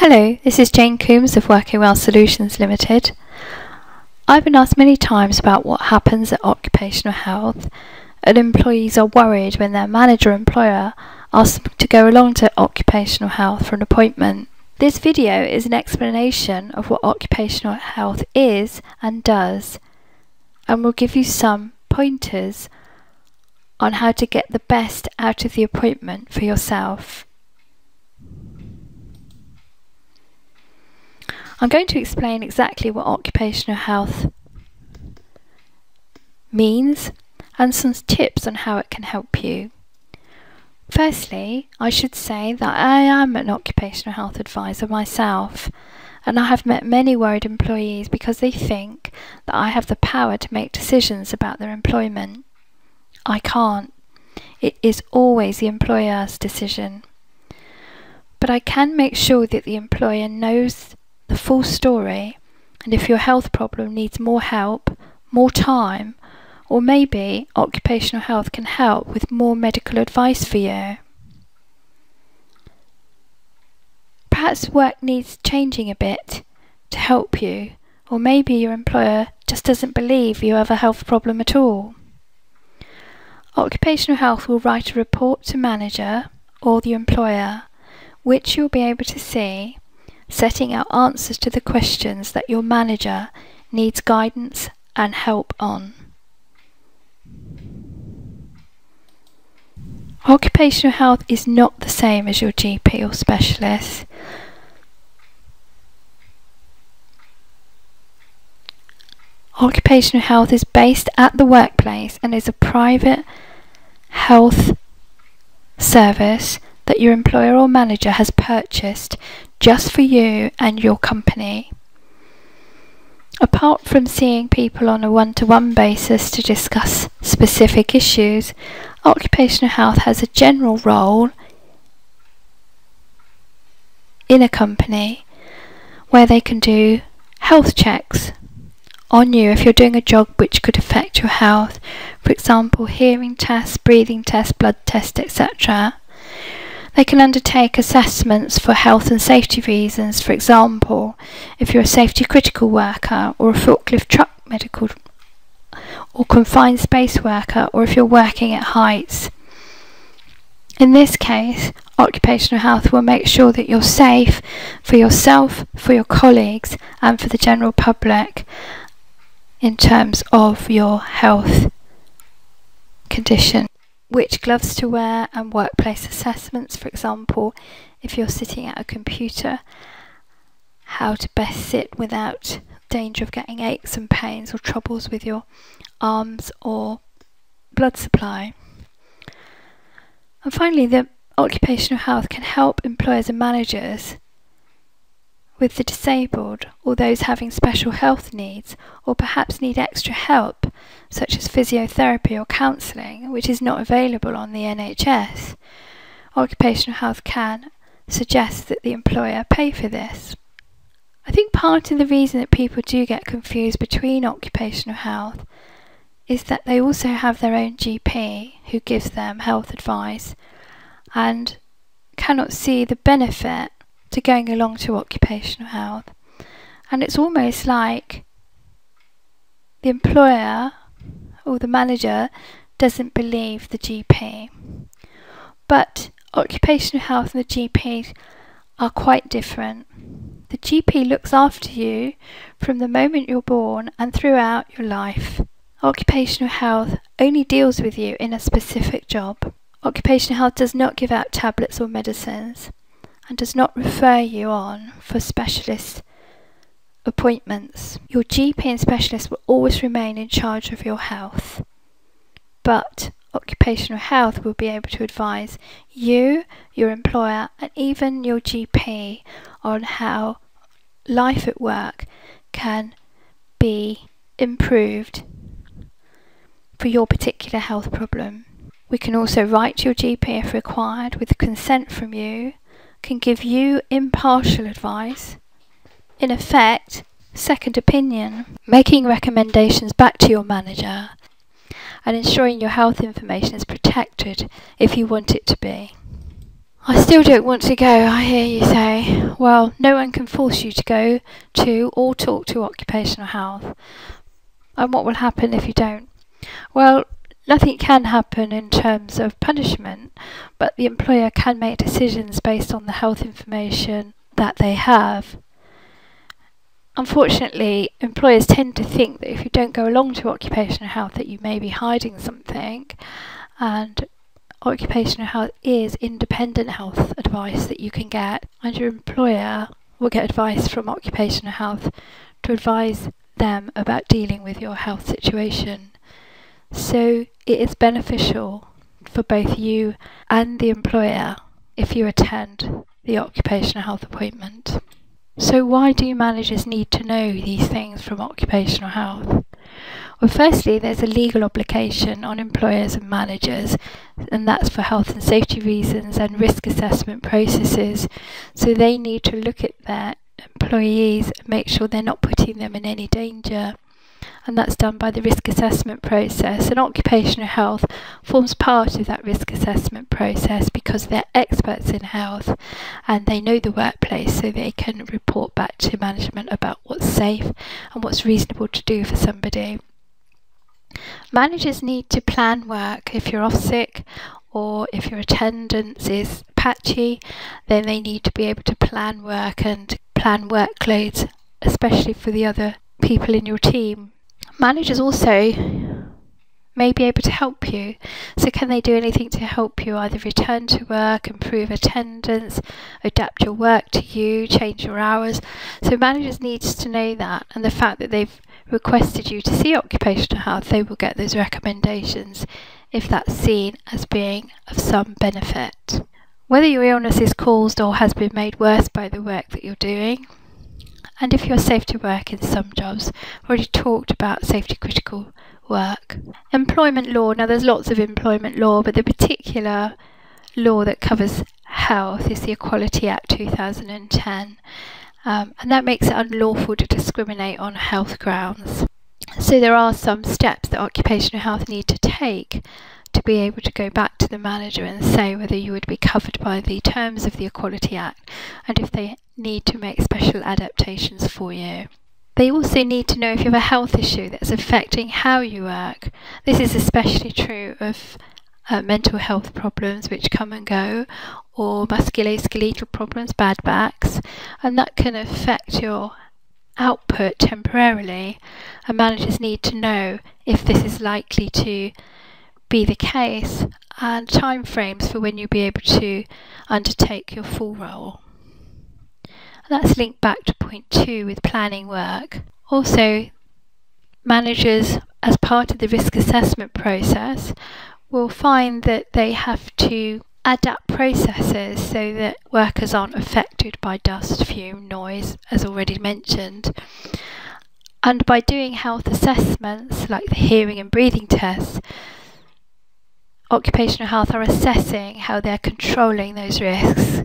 Hello, this is Jane Coombs of Working Well Solutions Limited. I've been asked many times about what happens at occupational health, and employees are worried when their manager or employer asks them to go along to occupational health for an appointment. This video is an explanation of what occupational health is and does, and will give you some pointers on how to get the best out of the appointment for yourself. I'm going to explain exactly what occupational health means and some tips on how it can help you. Firstly, I should say that I am an occupational health advisor myself, and I have met many worried employees because they think that I have the power to make decisions about their employment. I can't. It is always the employer's decision. But I can make sure that the employer knows the full story, and if your health problem needs more help, more time, or maybe occupational health can help with more medical advice for you. Perhaps work needs changing a bit to help you, or maybe your employer just doesn't believe you have a health problem at all. Occupational health will write a report to manager or the employer, which you'll be able to see, setting out answers to the questions that your manager needs guidance and help on. Occupational health is not the same as your GP or specialist. Occupational health is based at the workplace and is a private health service that your employer or manager has purchased just for you and your company. Apart from seeing people on a one-to-one basis to discuss specific issues, occupational health has a general role in a company where they can do health checks on you if you're doing a job which could affect your health. For example, hearing tests, breathing tests, blood tests, etc. They can undertake assessments for health and safety reasons. For example, if you're a safety critical worker or a forklift truck medical or confined space worker, or if you're working at heights. In this case, occupational health will make sure that you're safe for yourself, for your colleagues, and for the general public in terms of your health condition. Which gloves to wear and workplace assessments, for example, if you're sitting at a computer, how to best sit without danger of getting aches and pains or troubles with your arms or blood supply. And finally, the occupational health can help employers and managers with the disabled or those having special health needs, or perhaps need extra help such as physiotherapy or counselling, which is not available on the NHS. Occupational health can suggest that the employer pay for this. I think part of the reason that people do get confused between occupational health is that they also have their own GP who gives them health advice and cannot see the benefit to going along to occupational health. And it's almost like the employer or the manager doesn't believe the GP. But occupational health and the GP are quite different. The GP looks after you from the moment you're born and throughout your life. Occupational health only deals with you in a specific job. Occupational health does not give out tablets or medicines and does not refer you on for specialist appointments. Your GP and specialist will always remain in charge of your health, but occupational health will be able to advise you, your employer, and even your GP on how life at work can be improved for your particular health problem. We can also write to your GP if required with consent from you, can give you impartial advice, in effect, second opinion, making recommendations back to your manager and ensuring your health information is protected if you want it to be. I still don't want to go, I hear you say. Well, no one can force you to go to or talk to occupational health. And what will happen if you don't? Well, nothing can happen in terms of punishment, but the employer can make decisions based on the health information that they have. Unfortunately, employers tend to think that if you don't go along to occupational health that you may be hiding something, and occupational health is independent health advice that you can get, and your employer will get advice from occupational health to advise them about dealing with your health situation. So it is beneficial for both you and the employer if you attend the occupational health appointment. So why do managers need to know these things from occupational health? Well, firstly, there's a legal obligation on employers and managers, and that's for health and safety reasons and risk assessment processes. So they need to look at their employees and make sure they're not putting them in any danger. And that's done by the risk assessment process. And occupational health forms part of that risk assessment process because they're experts in health and they know the workplace, so they can report back to management about what's safe and what's reasonable to do for somebody. Managers need to plan work. If you're off sick or if your attendance is patchy, then they need to be able to plan work and plan workloads, especially for the other people in your team. Managers also may be able to help you. So can they do anything to help you? Either return to work, improve attendance, adapt your work to you, change your hours. So managers need to know that, and the fact that they've requested you to see occupational health, they will get those recommendations if that's seen as being of some benefit. Whether your illness is caused or has been made worse by the work that you're doing, and if you're safe to work in some jobs. I've already talked about safety critical work. Employment law. Now there's lots of employment law, but the particular law that covers health is the Equality Act 2010, and that makes it unlawful to discriminate on health grounds. So there are some steps that occupational health need to take to be able to go back to the manager and say whether you would be covered by the terms of the Equality Act and if they need to make special adaptations for you. They also need to know if you have a health issue that's affecting how you work. This is especially true of mental health problems which come and go, or musculoskeletal problems, bad backs, and that can affect your output temporarily, and managers need to know if this is likely to be the case and timeframes for when you'll be able to undertake your full role. And that's linked back to point 2 with planning work. Also, managers, as part of the risk assessment process, will find that they have to adapt processes so that workers aren't affected by dust, fume, noise, as already mentioned. And by doing health assessments like the hearing and breathing tests, occupational health are assessing how they're controlling those risks.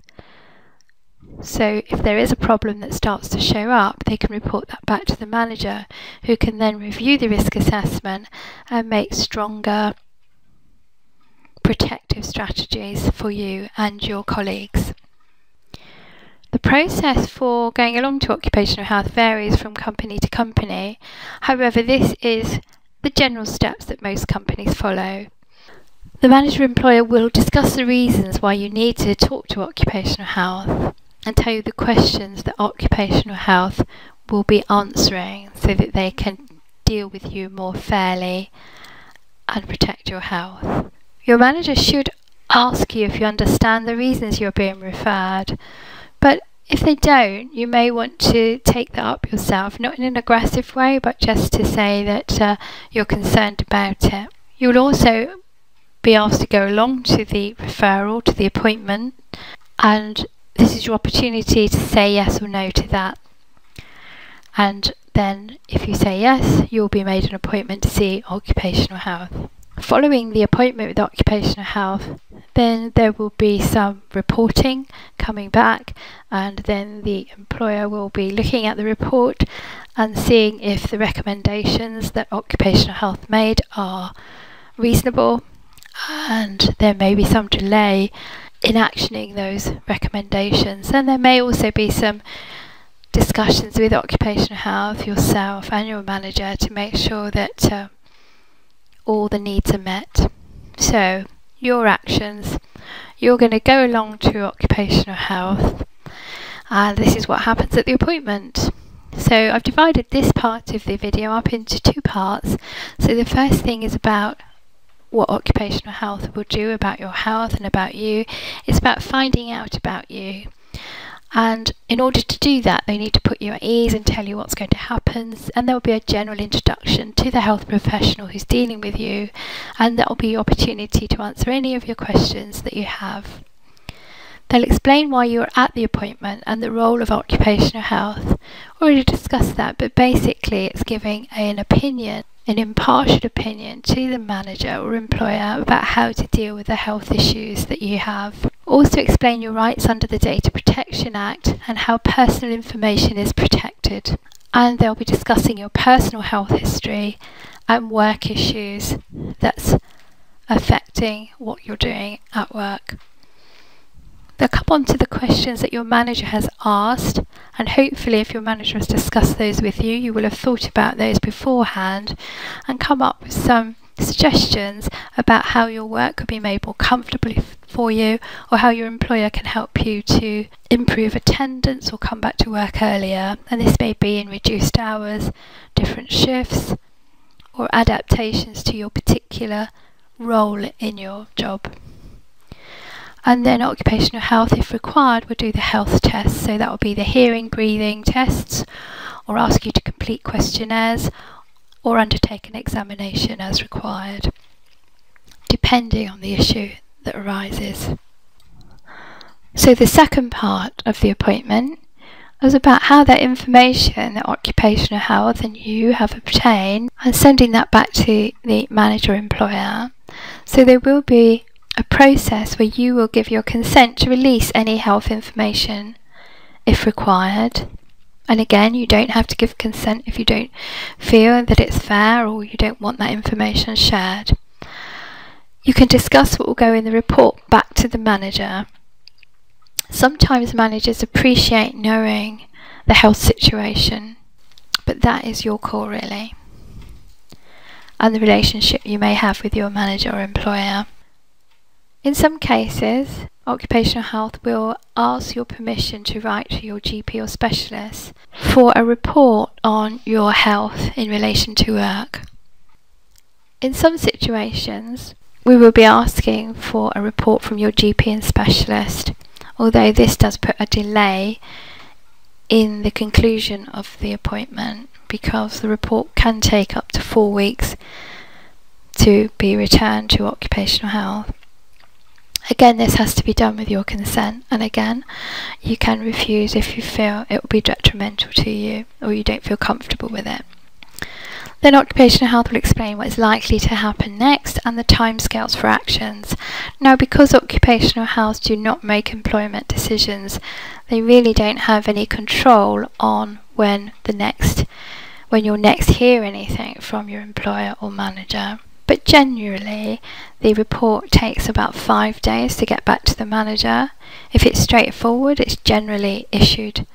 So if there is a problem that starts to show up, they can report that back to the manager, who can then review the risk assessment and make stronger protective strategies for you and your colleagues. The process for going along to occupational health varies from company to company. However, this is the general steps that most companies follow. The manager-employer will discuss the reasons why you need to talk to occupational health and tell you the questions that occupational health will be answering so that they can deal with you more fairly and protect your health. Your manager should ask you if you understand the reasons you're being referred, but if they don't, you may want to take that up yourself, not in an aggressive way, but just to say that you're concerned about it. You'll also be asked to go along to the referral, to the appointment, and this is your opportunity to say yes or no to that. And then if you say yes, you'll be made an appointment to see occupational health. Following the appointment with occupational health, then there will be some reporting coming back, and then the employer will be looking at the report and seeing if the recommendations that occupational health made are reasonable, and there may be some delay in actioning those recommendations. And there may also be some discussions with occupational health, yourself and your manager, to make sure that all the needs are met. So your actions: you're going to go along to occupational health, and this is what happens at the appointment. So I've divided this part of the video up into two parts. So the first thing is about what occupational health will do about your health and about you. It's about finding out about you. And in order to do that, they need to put you at ease and tell you what's going to happen. And there will be a general introduction to the health professional who's dealing with you. And that will be your opportunity to answer any of your questions that you have. They'll explain why you're at the appointment and the role of occupational health. Already discussed that, but basically it's giving an opinion, an impartial opinion to the manager or employer about how to deal with the health issues that you have. Also explain your rights under the Data Protection Act and how personal information is protected. And they'll be discussing your personal health history and work issues that's affecting what you're doing at work. They'll come on to the questions that your manager has asked, and hopefully if your manager has discussed those with you, you will have thought about those beforehand and come up with some suggestions about how your work could be made more comfortable for you, or how your employer can help you to improve attendance or come back to work earlier. And this may be in reduced hours, different shifts, or adaptations to your particular role in your job. And then occupational health, if required, will do the health tests. So that will be the hearing, breathing tests, or ask you to complete questionnaires or undertake an examination as required, depending on the issue that arises. So the second part of the appointment was about how that information that occupational health and you have obtained, and sending that back to the manager or employer. So there will be a process where you will give your consent to release any health information if required. And again, you don't have to give consent if you don't feel that it's fair or you don't want that information shared. You can discuss what will go in the report back to the manager. Sometimes managers appreciate knowing the health situation, but that is your call really, and the relationship you may have with your manager or employer. In some cases, occupational health will ask your permission to write to your GP or specialist for a report on your health in relation to work. In some situations, we will be asking for a report from your GP and specialist, although this does put a delay in the conclusion of the appointment, because the report can take up to 4 weeks to be returned to occupational health. Again, this has to be done with your consent, and again, you can refuse if you feel it will be detrimental to you or you don't feel comfortable with it. Then occupational health will explain what is likely to happen next and the timescales for actions. Now, because occupational health do not make employment decisions, they really don't have any control on when you'll next hear anything from your employer or manager. But generally, the report takes about 5 days to get back to the manager. If it's straightforward, it's generally issued.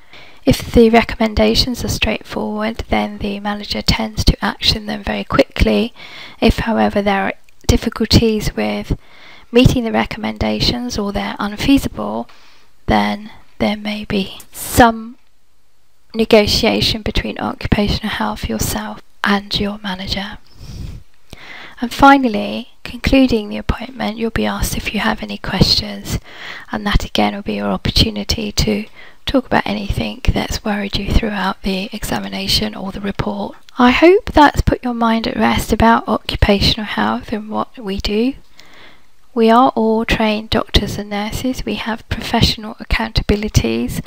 If the recommendations are straightforward, then the manager tends to action them very quickly. If, however, there are difficulties with meeting the recommendations or they're unfeasible, then there may be some negotiation between occupational health, yourself, and your manager. And finally, concluding the appointment, you'll be asked if you have any questions, and that again will be your opportunity to talk about anything that's worried you throughout the examination or the report. I hope that's put your mind at rest about occupational health and what we do. We are all trained doctors and nurses. We have professional accountabilities,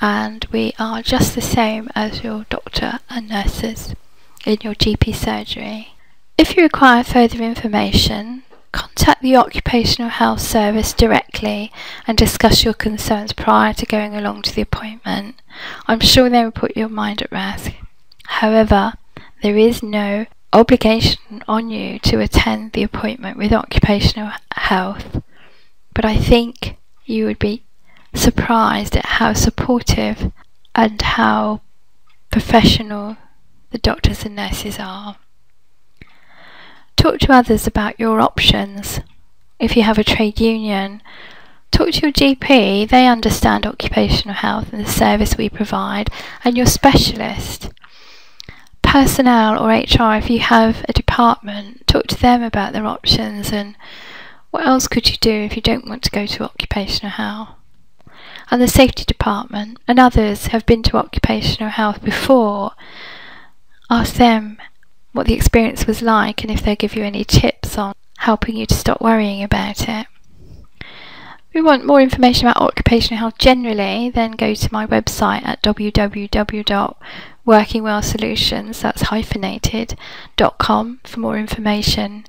and we are just the same as your doctor and nurses in your GP surgery. If you require further information, contact the Occupational Health Service directly and discuss your concerns prior to going along to the appointment. I'm sure they will put your mind at rest. However, there is no obligation on you to attend the appointment with occupational health, but I think you would be surprised at how supportive and how professional the doctors and nurses are. Talk to others about your options. If you have a trade union, talk to your GP. They understand occupational health and the service we provide, and your specialist. Personnel or HR, if you have a department, talk to them about their options and what else could you do if you don't want to go to occupational health. And the safety department and others have been to occupational health before. Ask them what the experience was like and if they'll give you any tips on helping you to stop worrying about it. If you want more information about occupational health generally, then go to my website at www.workingwellsolutions, that's hyphenated.com, for more information.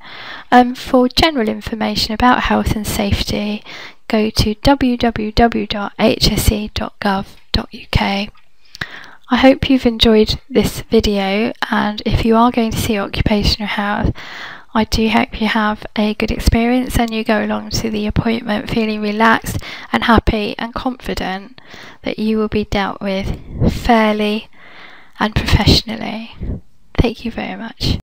For general information about health and safety, go to www.hse.gov.uk. I hope you've enjoyed this video, and if you are going to see occupational health, I do hope you have a good experience and you go along to the appointment feeling relaxed and happy and confident that you will be dealt with fairly and professionally. Thank you very much.